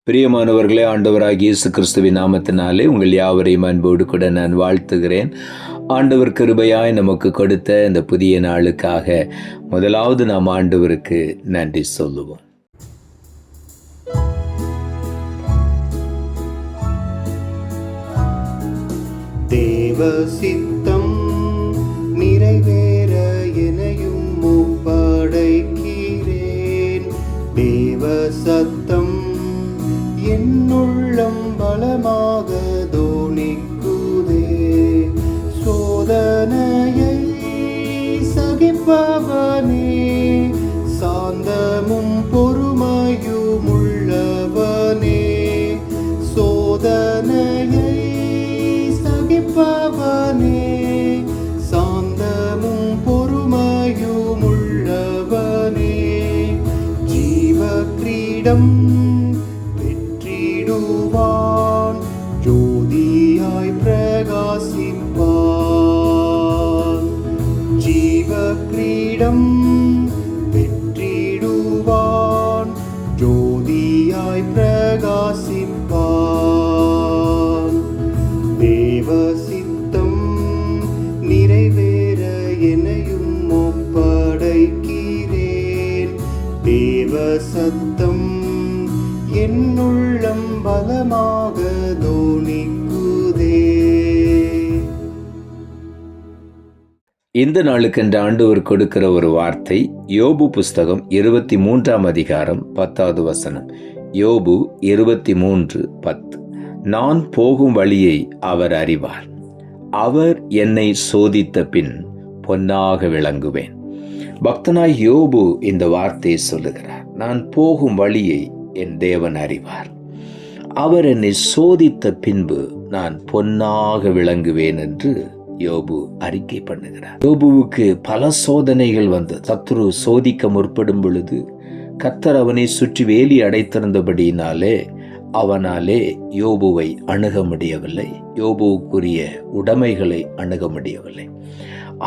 பிரியமானவர்களே, ஆண்டவராகிய இயேசு கிறிஸ்துவின் நாமத்தினாலே உங்கள் யாவரையும் அன்போடு கூட நான் வாழ்த்துகிறேன். ஆண்டவர் கிருபையாய் நமக்கு கொடுத்த இந்த புதிய நாளுக்காக முதலாவது நாம் ஆண்டவருக்கு நன்றி சொல்லுவோம். தேவ சித்தம் நிறைவேற எனையும் ஒப்படைக்கிறேன். தேவ சத்தம் என்னுள்ளம் பலமாக தோணிக்குதே. சோதனையை சகிப்பவனே, சாந்தமும் பொறுமையும் உள்ளவனே. சோதனையை சகிப்பவனே, சாந்தமும் பொறுமையும் உள்ளவனே. ஜீவ கிரீடம் வெற்றிடுவான், ஜோதியாய் பிரகாசிப்பான். ஜீவ கிரீடம் வெற்றிடுவான், ஜோதியாய் பிரகாசிப்பான். தேவ சித்தம் நிறைவேற எனையும் ஒப்படைக்கிறேன். தேவ சத்தம் என்னுள்ளம் பலமாக தோணிக்குதே. இந்த நாளுக்கென்று ஆண்டவர் கொடுக்கிற ஒரு வார்த்தை யோபு புஸ்தகம் 23 அதிகாரம் 10வது வசனம். யோபு 23:10. நான் போகும் வழியை அவர் அறிவார், அவர் என்னை சோதித்த பின் பொன்னாக விளங்குவேன். பக்தனாய் யோபு இந்த வார்த்தையை சொல்லுகிறார். நான் போகும் வழியை என் தேவன் அறிவார், அவர் என்னை சோதித்த பின்பு நான் பொன்னாக விளங்குவேன் என்று யோபு அறிக்கை பண்ணுகிறார். யோபுவுக்கு பல சோதனைகள் வந்து சத்துரு சோதிக்க முற்படும் பொழுது கர்த்தர் அவனை சுற்றி வேலி அடைத்திருந்தபடியினாலே அவனாலே யோபுவை அணுக முடியவில்லை. யோபுவுக்குரிய உடைமைகளை அணுக முடியவில்லை.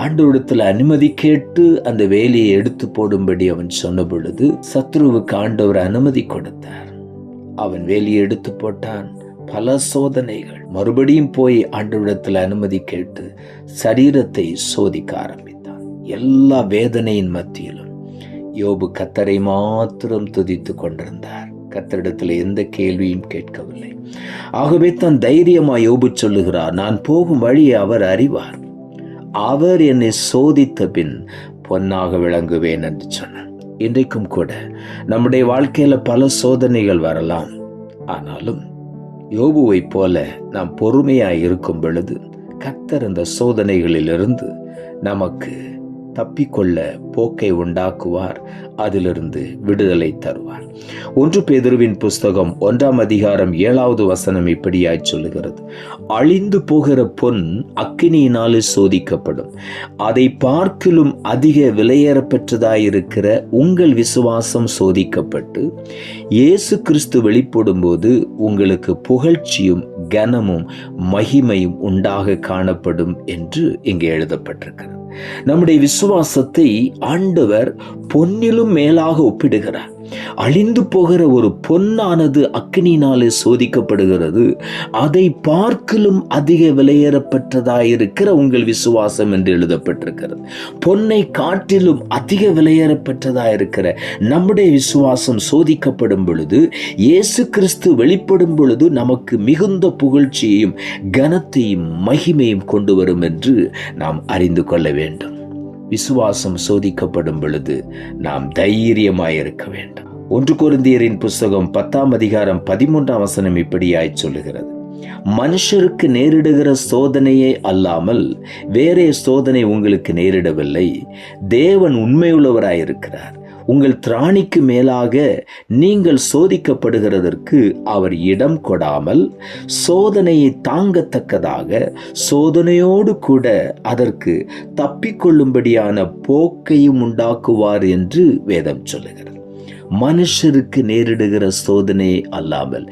ஆண்டவரிடத்தில் அனுமதி கேட்டு அந்த வேலையை எடுத்து போடும்படி அவன் சொன்ன பொழுது சத்ருவுக்கு ஆண்டவர் அனுமதி கொடுத்தார். அவன் வேலையை எடுத்து போட்டான். பல சோதனைகள். மறுபடியும் போய் ஆண்டவரிடத்தில் அனுமதி கேட்டு சரீரத்தை சோதிக்க ஆரம்பித்தான். எல்லா வேதனையின் மத்தியிலும் யோபு கர்த்தரை மாத்திரம் துதித்து கொண்டிருந்தார். கர்த்தரிடத்தில் எந்த கேள்வியும் கேட்கவில்லை. ஆகவே தான் தைரியமாய் யோபு சொல்லுகிறார், நான் போகும் வழியை அவர் அறிவார், அவர் என்னை சோதித்த பின் பொன்னாக விளங்குவேன் என்று சொன்னார். இன்றைக்கும் கூட நம்முடைய வாழ்க்கையில பல சோதனைகள் வரலாம். ஆனாலும் யோபுவை போல நாம் பொறுமையாய் இருக்கும் பொழுது கர்த்தர் அந்த சோதனைகளிலிருந்து நமக்கு தப்பிக்கொள்ள போக்கை உண்டாக்குவார், அதிலிருந்து விடுதலை தருவார். 1 பேதுருவின் புஸ்தகம் 1 அதிகாரம் 7வது வசனம் இப்படியாய் சொல்லுகிறது. அழிந்து போகிற பொன் அக்கினியினாலே சோதிக்கப்படும், அதை பார்க்கிலும் அதிக விலையேறப்பெற்றதாயிருக்கிற உங்கள் விசுவாசம் சோதிக்கப்பட்டு இயேசு கிறிஸ்து வெளிப்படும் போது உங்களுக்கு புகழ்ச்சியும் கனமும் மகிமையும் உண்டாக காணப்படும் என்று இங்கே எழுதப்பட்டிருக்கிறது. நம்முடைய விசுவாசத்தை ஆண்டவர் பொன்னிலும் மேலாக ஒப்பிடுகிறார். அழிந்து போகிற ஒரு பொன்னானது அக்கினியினாலே சோதிக்கப்படுகிறது, அதை பார்க்கிலும் அதிக விலையேறப்பெற்றதாயிருக்கிற உங்கள் விசுவாசம் என்று எழுதப்பட்டிருக்கிறது. பொன்னை காட்டிலும் அதிக விலையேறப்பெற்றதாயிருக்கிற நம்முடைய விசுவாசம் சோதிக்கப்படும் பொழுது, இயேசு கிறிஸ்து வெளிப்படும் பொழுது நமக்கு மிகுந்த புகழ்ச்சியையும் கனத்தையும் மகிமையும் கொண்டு வரும் என்று நாம் அறிந்து கொள்ள வேண்டும். விசுவாசம் சோதிக்கப்படும் பொழுது நாம் தைரியமாயிருக்க வேண்டும். 1 கொரிந்தியரின் புஸ்தகம் 10 அதிகாரம் 13 வசனம் இப்படியாய் சொல்லுகிறது. மனுஷருக்கு நேரிடுகிற சோதனையே அல்லாமல் வேறே சோதனை உங்களுக்கு நேரிடவில்லை. தேவன் உண்மையுள்ளவராயிருக்கிறார். உங்கள் திராணிக்கு மேலாக நீங்கள் சோதிக்கப்படுகிறதற்கு அவர் இடம் கொடாமல் சோதனையை தாங்கத்தக்கதாக சோதனையோடு கூட அதற்கு தப்பிக்கொள்ளும்படியான போக்கையும் உண்டாக்குவார் என்று வேதம் சொல்லுகிறது. மனுஷருக்கு நேரிடுகிற சோதனை அல்லாமல்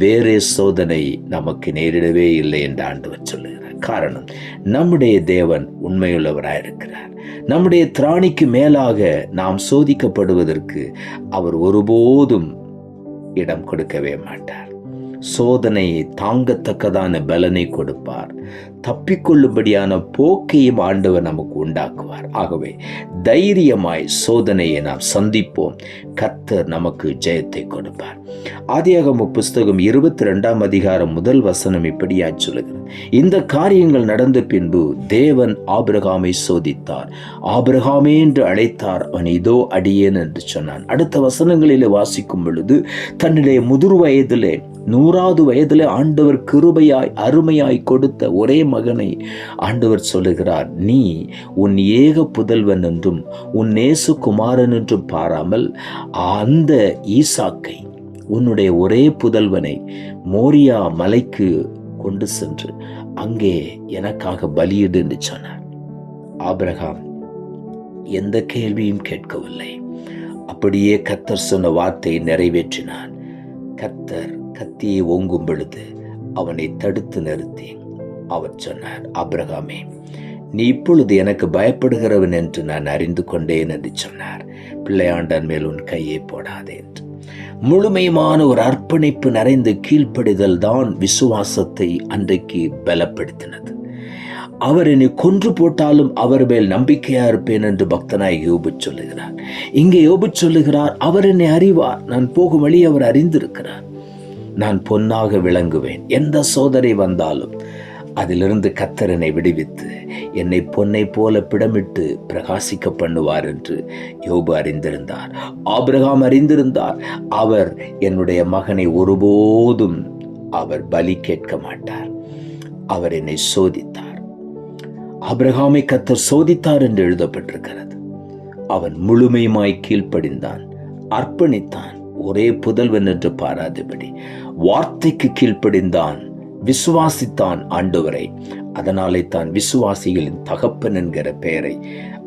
வேறே சோதனை நமக்கு நேரிடவே இல்லை என்று ஆண்டவர் சொல்லுகிறார். காரணம், நம்முடைய தேவன் உண்மையுள்ளவராயிருக்கிறார். நம்முடைய திராணிக்கு மேலாக நாம் சோதிக்கப்படுவதற்கு அவர் ஒருபோதும் இடம் கொடுக்கவே மாட்டார். சோதனையை தாங்கத்தக்கதான பலனை கொடுப்பார். தப்பிக்கொள்ளும்படியான போக்கையும் ஆண்டவர் நமக்கு உண்டாக்குவார். ஆகவே தைரியமாய் சோதனையை நாம் சந்திப்போம். கர்த்தர் நமக்கு ஜெயத்தை கொடுப்பார். ஆதியாகமம் புஸ்தகம் 22 அதிகாரம் 1 வசனம் இப்படியா சொல்லுகிறது, இந்த காரியங்கள் நடந்த பின்பு தேவன் ஆபிரகாமை சோதித்தார். ஆபிரகாமே என்று அழைத்தார். அவன் இதோ அடியேன் என்று சொன்னான். அடுத்த வசனங்களிலே வாசிக்கும் பொழுது, தன்னுடைய முதிர் வயதிலே 100வது வயதிலே ஆண்டவர் கிருபையாய் அருமையாய் கொடுத்த ஒரே மகனை ஆண்டவர் சொல்லுகிறார், நீ உன் ஏக புதல்வன் என்றும் உன் நேசகுமாரன் என்றும் பாராமல் அந்த ஈசாக்கை, உன்னுடைய ஒரே புதல்வனை மோரியா மலைக்கு கொண்டு சென்று அங்கே எனக்காக பலியிடு என்று சொன்னார். ஆபிரகாம் எந்த கேள்வியும் கேட்கவில்லை. அப்படியே கர்த்தர் சொன்ன வார்த்தையை நிறைவேற்றினார். கர்த்தர் கத்தியை ஓங்கும் பொழுது அவனை தடுத்து நிறுத்தி அவர் சொன்னார், ஆபிரகாமே, நீ இப்பொழுது எனக்கு பயப்படுகிறவன் என்று நான் அறிந்து கொண்டேன் என்று சொன்னார். பிள்ளையாண்டான் மேல் உன் கையை போடாதே என்று. முழுமையான ஒரு அர்ப்பணிப்பு நிறைந்த கீழ்ப்படிதல் தான் விசுவாசத்தை அன்றைக்கு பலப்படுத்தினது. அவர் என்னை கொன்று போட்டாலும் அவர் மேல் நம்பிக்கையா இருப்பேன் என்று பக்தனாய் யோபு சொல்லுகிறார். இங்கே யோபு சொல்லுகிறார், அவர் என்னை அறிவார், நான் போகும் வழி அவர் அறிந்திருக்கிறார், நான் பொன்னாக விளங்குவேன். எந்த சோதனை வந்தாலும் அதிலிருந்து கர்த்தர் என்னை விடுவித்து என்னை பொன்னை போல பிடமிட்டு பிரகாசிக்க பண்ணுவார் என்று யோபு அறிந்திருந்தார். ஆபிரகாம் அறிந்திருந்தார், அவர் என்னுடைய மகனை ஒருபோதும் அவர் பலி கேட்க மாட்டார். அவர் என்னை சோதித்தார். ஆபிரகாமை கர்த்தர் சோதித்தார் என்று எழுதப்பட்டிருக்கிறது. அவன் முழுமையுமாய் கீழ்ப்படிந்தான், அர்ப்பணித்தான். ஒரே புதல்வன் என்று பாராதபடி வார்த்தைக்கு கீழ்ப்படிந்தான், விசுவாசித்தான் ஆண்டவரை. அதனாலே தான் விசுவாசிகளின் தகப்பன் என்கிற பெயரை,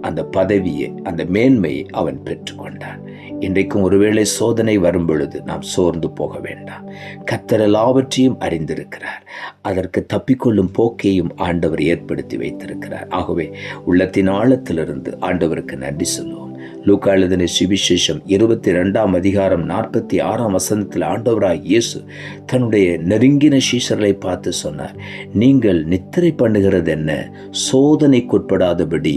அந்த பதவியை, அந்த மேன்மையை அவன் பெற்றுக்கொண்டான். இன்றைக்கும் ஒருவேளை சோதனை வரும் பொழுது நாம் சோர்ந்து போக வேண்டாம். கர்த்தர் எல்லாவற்றையும் அறிந்திருக்கிறார். அதற்கு தப்பிக்கொள்ளும் போக்கையும் ஆண்டவர் ஏற்படுத்தி வைத்திருக்கிறார். ஆகவே உள்ளத்தின் ஆழத்திலிருந்து ஆண்டவருக்கு நன்றி சொல்லுவோம். லூக்கா எழுதின சுவிசேஷம் 22 அதிகாரம் 46 வசனத்தில் ஆண்டவராய் இயேசு தன்னுடைய நெருங்கின சீஷர்களை பார்த்து சொன்னார், நீங்கள் நித்திரை பண்ணுகிறது என்ன? சோதனைக்குட்படாதபடி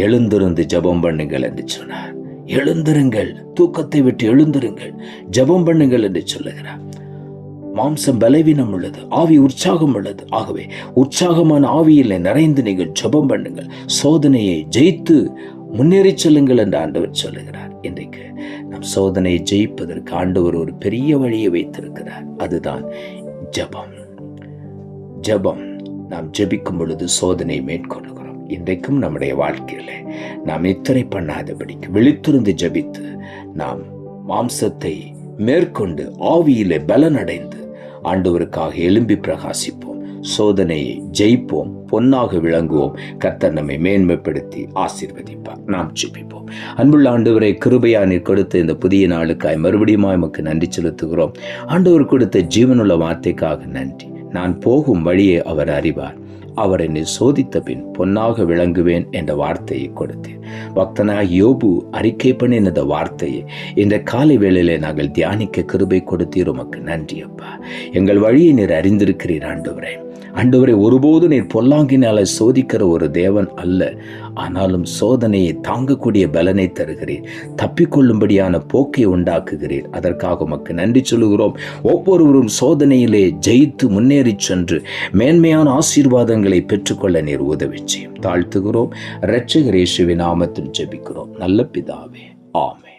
எழுந்திருந்து ஜெபம் பண்ணுங்கள் என்று சொன்னார். எழுந்திருங்கள், தூக்கத்தை விட்டு எழுந்திருங்கள், ஜெபம் பண்ணுங்கள் என்று சொல்லுகிறார். மாம்சம் பலவீனம் உள்ளது, ஆவி உற்சாகம் உள்ளது. ஆகவே உற்சாகமான ஆவியில் நிறைந்து நீங்கள் ஜெபம் பண்ணுங்கள், சோதனையை ஜெயித்து முன்னேறி செல்லுங்கள் என்று ஆண்டவர் சொல்லுகிறார். இன்றைக்கு நம் சோதனையை ஜெயிப்பதற்கு ஆண்டவர் ஒரு பெரிய வழியை வைத்திருக்கிறார். அதுதான் ஜெபம். ஜெபம். நாம் ஜெபிக்கும் பொழுது சோதனையை மேற்கொள்கிறோம். இன்றைக்கும் நம்முடைய வாழ்க்கையில நாம் நித்திரை பண்ணாதபடிக்கு விழித்திருந்து ஜெபித்து நாம் மாம்சத்தை மேற்கொண்டு ஆவியிலே பலனடைந்து ஆண்டவருக்காக எழும்பி பிரகாசிப்போம். சோதனையை ஜெயிப்போம், பொன்னாக விளங்குவோம். கர்த்தர் நம்மை மேன்மைப்படுத்தி ஆசீர்வதிப்பார். நாம் ஜெபிப்போம். அன்புள்ள ஆண்டவரை, கிருபையா நீர் கொடுத்த இந்த புதிய நாளுக்காய் மறுபடியும் எமக்கு நன்றி செலுத்துகிறோம். ஆண்டவர் கொடுத்த ஜீவனுள்ள வார்த்தைக்காக நன்றி. நான் போகும் வழியை அவர் அறிவார், அவர் என்னை சோதித்த பின் பொன்னாக விளங்குவேன் என்ற வார்த்தையை கொடுத்தேன். பக்தனாக யோபு அறிக்கை பண்ணின இந்த வார்த்தையை இந்த காலை வேளையிலே நாங்கள் தியானிக்க கிருபை கொடுத்தீர். உமக்கு நன்றி அப்பா. எங்கள் வழியை நீர் அறிந்திருக்கிறீர் ஆண்டவரே. ஆண்டவரே, ஒருபோது நீர் பொல்லாங்கினால சோதிக்கிற ஒரு தேவன் அல்ல. ஆனாலும் சோதனையை தாங்கக்கூடிய பலனை தருகிறீர், தப்பிக்கொள்ளும்படியான போக்கை உண்டாக்குகிறீர். அதற்காக உமக்கு நன்றி சொல்லுகிறோம். ஒவ்வொருவரும் சோதனையிலே ஜெயித்து முன்னேறி சென்று மேன்மையான ஆசீர்வாதங்களை பெற்றுக்கொள்ள நீர் உதவி செய்யும். தாழ்த்துகிறோம். இரட்சகர் இயேசுவின் நாமத்தில் ஜெபிக்கிறோம் நல்ல பிதாவே, ஆமென்.